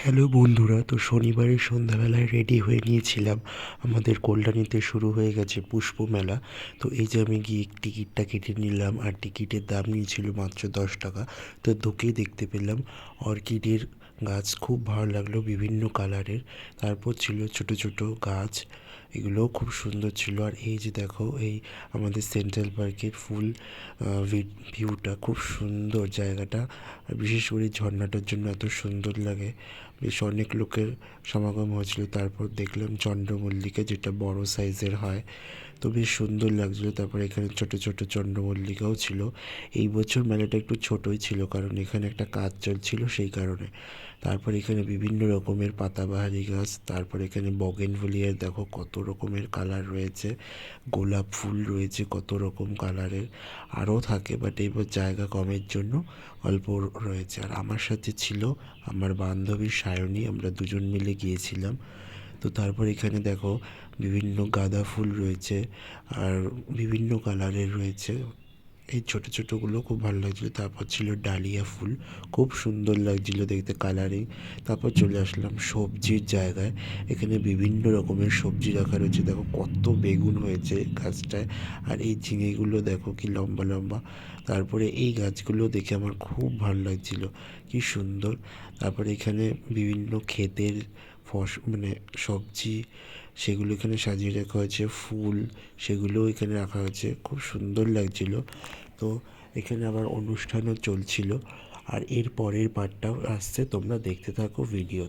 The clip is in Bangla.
হ্যালো বন্ধুরা, তো শনিবারের সন্ধ্যাবেলায় রেডি হয়ে নিয়েছিলাম। আমাদের কল্যাণীতে শুরু হয়ে গেছে পুষ্প মেলা। তো এই যে আমি গিয়ে টিকিটটা কেটে নিলাম, আর টিকিটের দাম নিয়েছিল মাত্র 10 টাকা। তো ঢুকেই দেখতে পেলাম অর্কিডের গাছ, খুব ভালো লাগলো, বিভিন্ন কালারের। তারপর ছিল ছোট ছোট গাছ, এগুলোও খুব সুন্দর ছিল। আর এই যে দেখো, এই আমাদের সেন্ট্রাল পার্কের ফুল ভিউটা, খুব সুন্দর জায়গাটা। আর বিশেষ করে এই ঝর্ণাটার জন্য এত সুন্দর লাগে। বেশ অনেক লোকের সমাগম হয়েছিল। তারপর দেখলাম চন্দ্রমল্লিকা, যেটা বড় সাইজের হয়, তো বেশ সুন্দর লাগছিলো। তারপর এখানে ছোট ছোট চন্দ্রমল্লিকাও ছিল। এই বছর মেলাটা একটু ছোটই ছিল, কারণ এখানে একটা কাজ চলছিল, সেই কারণে। তারপর এখানে বিভিন্ন রকমের পাতাবাহারি গাছ, তারপর এখানে বগেনভেলিয়ার দেখো কত রকমের কালার রয়েছে, গোলাপ ফুল রয়েছে কত রকম কালারের। আরও থাকে, বাট এবার জায়গা কমের জন্য অল্প রয়েছে। আর আমার সাথে ছিল আমার বান্ধবী সায়নী, আমরা দুজন মিলে গিয়েছিলাম। তো তারপর এখানে দেখো বিভিন্ন গাঁদা ফুল রয়েছে, আর বিভিন্ন কালারের রয়েছে। এই ছোটো ছোটোগুলো খুব ভালো লাগছিলো। তারপর ছিল ডালিয়া ফুল, খুব সুন্দর লাগছিলো দেখতে, কালারিং। তারপর চলে আসলাম সবজির জায়গায়। এখানে বিভিন্ন রকমের সবজি রাখা রয়েছে, দেখো কত বেগুন হয়েছে গাছটায়। আর এই ঝিঙেগুলো দেখো কি লম্বা লম্বা। তারপরে এই গাছগুলো দেখে আমার খুব ভালো লাগছিলো, কি সুন্দর। তারপরে এখানে বিভিন্ন ক্ষেতের মানে সবজি, সেগুলো এখানে সাজিয়ে রাখা হয়েছে। ফুল, সেগুলোও এখানে রাখা হয়েছে, খুব সুন্দর লাগছিল। তো এখানে আবার অনুষ্ঠানও চলছিল। আর এর পরের পার্টটাও আসছে, তোমরা দেখতে থাকো ভিডিও।